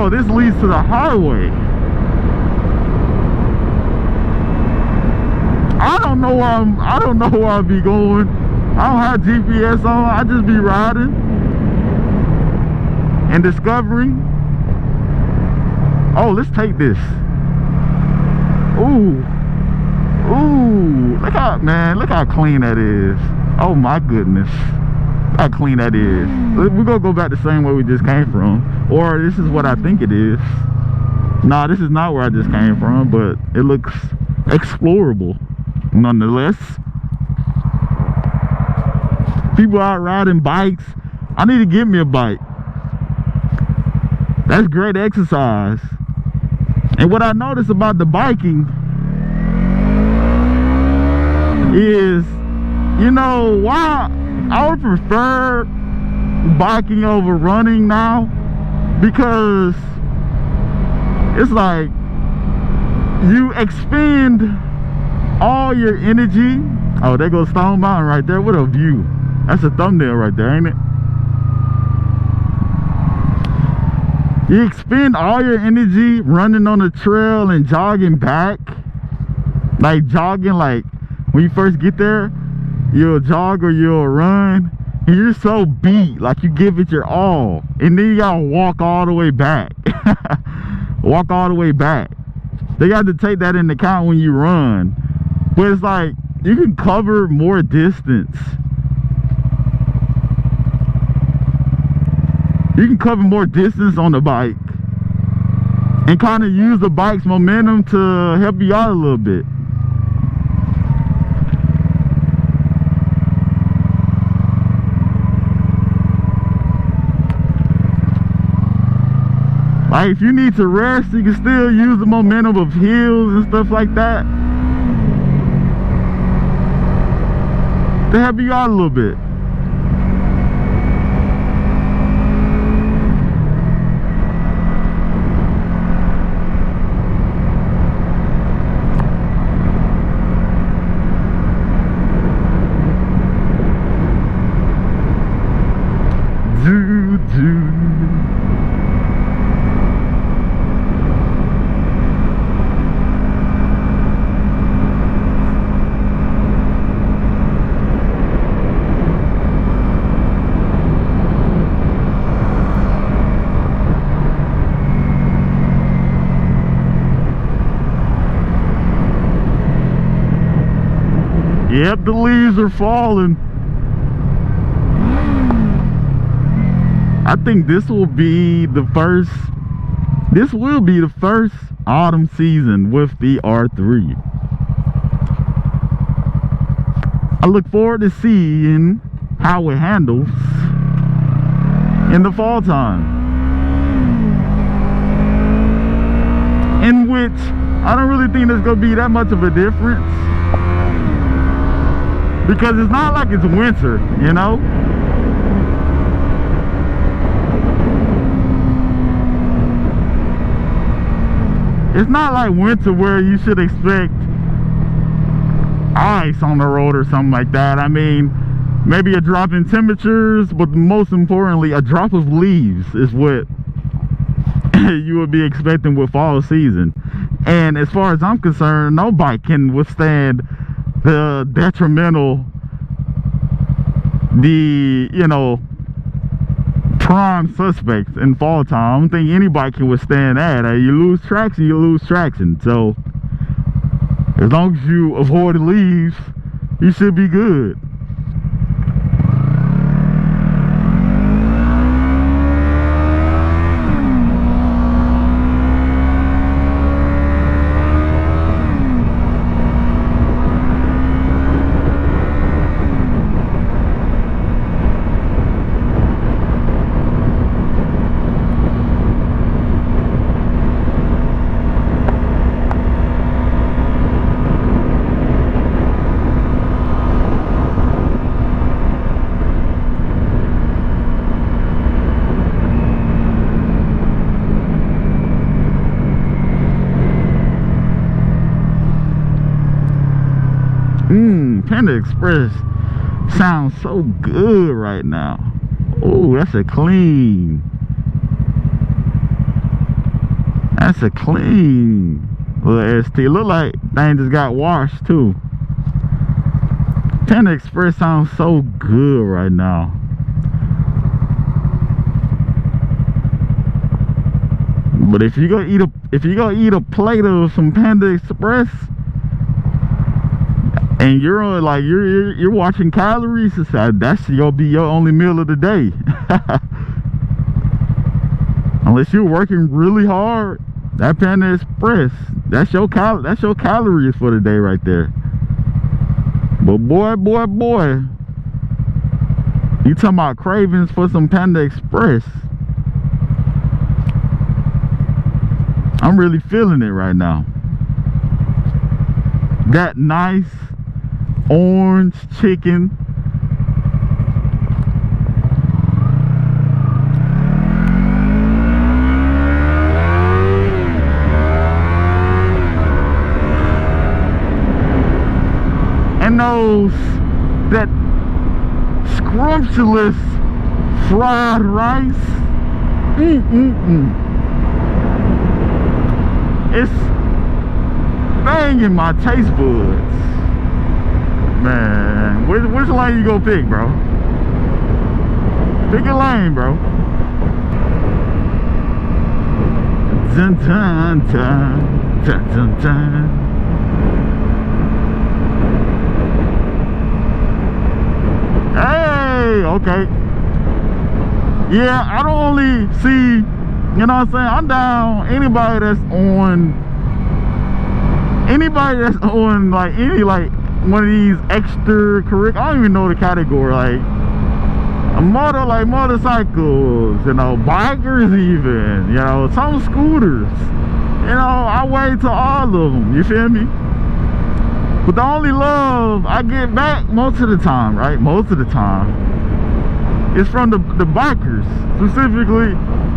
Oh, this leads to the highway. I don't know where I'll be going. I don't have GPS on. I just be riding and discovering. Oh, let's take this. Ooh. Ooh. Look how clean that is. Oh my goodness. Look how clean that is. We're gonna go back the same way we just came from. Or this is what I think it is. Nah, this is not where I just came from, but it looks explorable nonetheless. People out riding bikes. I need to get me a bike. That's great exercise. And what I noticed about the biking is, you know, why I would prefer biking over running now, because it's like you expend all your energy. Oh, there goes Stone Mountain right there. What a view. That's a thumbnail right there, ain't it? You expend all your energy running on the trail and jogging back. Like jogging, like when you first get there, you'll jog or you'll run, and you're so beat, like you give it your all, and then you gotta walk all the way back. Walk all the way back. They got to take that into account when you run. But it's like you can cover more distance. You can cover more distance on the bike and kind of use the bike's momentum to help you out a little bit. Like if you need to rest, you can still use the momentum of hills and stuff like that to help you out a little bit. Yep, the leaves are falling. I think this will be the first autumn season with the R3. I look forward to seeing how it handles in the fall time, in which I don't really think there's gonna be that much of a difference, because it's not like it's winter, you know? It's not like winter where you should expect ice on the road or something like that. I mean, maybe a drop in temperatures, but most importantly, a drop of leaves is what you would be expecting with fall season. And as far as I'm concerned, no bike can withstand the detrimental, prime suspects in fall time. I don't think anybody can withstand that. You lose traction, you lose traction. So as long as you avoid the leaves, you should be good. Panda Express sounds so good right now. Oh, that's a clean That's a clean little ST. Look like thing just got washed too. Panda Express sounds so good right now. But if you go eat a plate of some Panda Express and you're on, like you're watching calories, that's gonna be your only meal of the day. Unless you're working really hard, that Panda Express, that's your calories for the day right there. But boy, you talking about cravings for some Panda Express. I'm really feeling it right now. That nice orange chicken. And that scrumptious fried rice. It's banging my taste buds. Man, which lane you gonna pick, bro? Pick a lane, bro. Dun, dun, dun, dun, dun, dun. Hey, okay. Yeah, I don't only see, you know what I'm saying? I'm down anybody that's on like any like one of these extracurricular, I don't even know the category, like a moto, like motorcycles, you know, bikers even, you know, some scooters, you know, I wait to all of them, you feel me? But the only love I get back most of the time, right? Most of the time, is from the bikers, specifically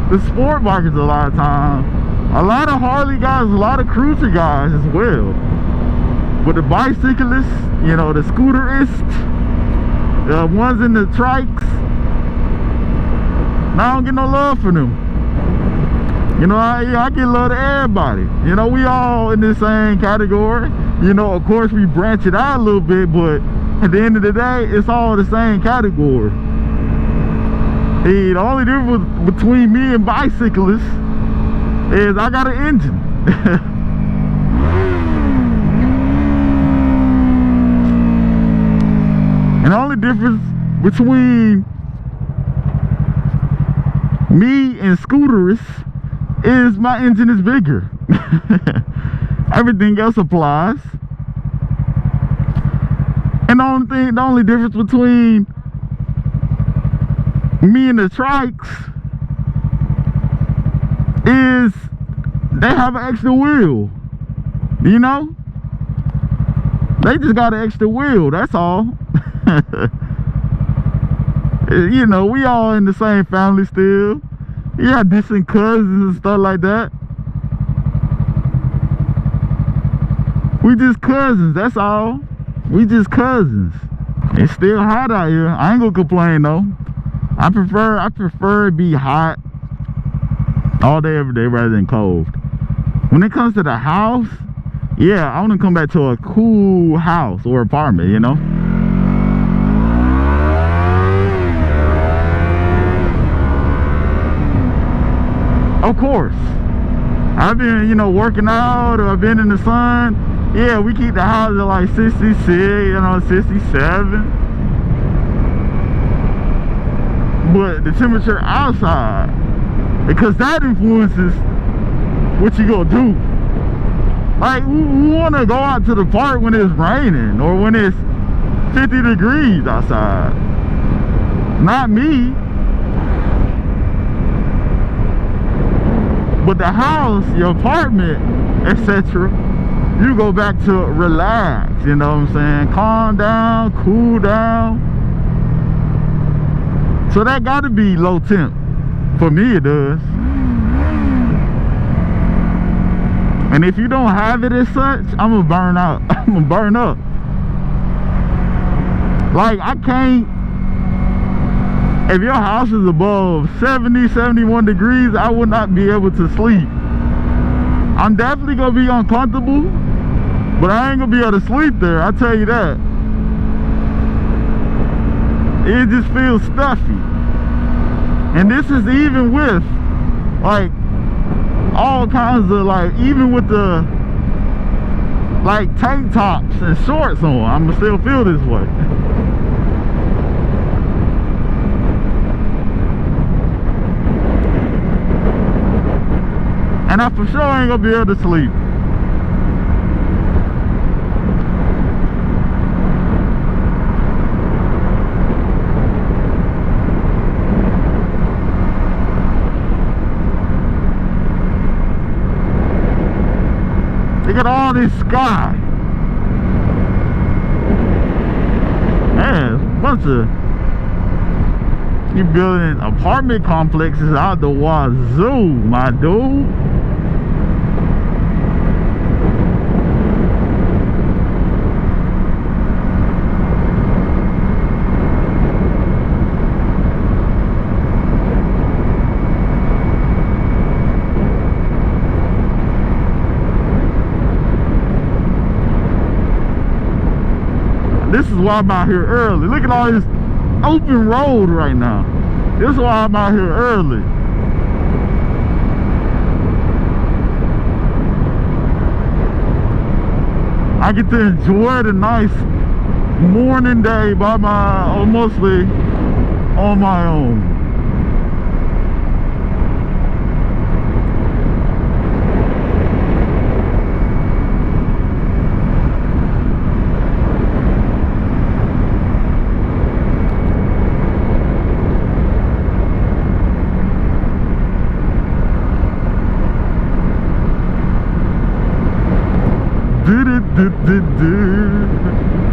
the sport bikers a lot of times. A lot of Harley guys, a lot of cruiser guys as well. But the bicyclists, you know, the scooterists, the ones in the trikes, I don't get no love for them. You know, I get love to everybody. You know, we all in the same category. You know, of course we branch it out a little bit, but at the end of the day, it's all the same category. Hey, the only difference between me and bicyclists is I got an engine. And the only difference between me and scooterists is my engine is bigger. Everything else applies. And the only difference between me and the trikes is they have an extra wheel. You know? They just got an extra wheel, that's all. You know, we all in the same family still. You got distant cousins and stuff like that. We just cousins, that's all. We just cousins. It's still hot out here. I ain't gonna complain though. I prefer it be hot all day, every day, rather than cold. When it comes to the house, yeah, I want to come back to a cool house or apartment, you know. Of course, I've been, you know, working out, or I've been in the sun. Yeah, we keep the house at like 66, you know, 67. But the temperature outside, because that influences what you gonna do. Like, we want to go out to the park when it's raining or when it's 50 degrees outside. Not me. But the house, your apartment, etc., you go back to relax, you know what I'm saying? Calm down, cool down. So that gotta be low temp. For me, it does. And if you don't have it as such, I'm gonna burn out. I'm gonna burn up. Like, I can't, if your house is above 70, 71 degrees, I would not be able to sleep. I'm definitely gonna be uncomfortable, but I ain't gonna be able to sleep there, I tell you that. It just feels stuffy. And this is even with like all kinds of, like, even with the like tank tops and shorts on, I'ma still feel this way. And I for sure ain't gonna be able to sleep. Look at all this sky. Man, it's a bunch of, you building apartment complexes out the wazoo, my dude. This is why I'm out here early. Look at all this open road right now. This is why I'm out here early. I get to enjoy the nice morning day by mostly on my own. Do.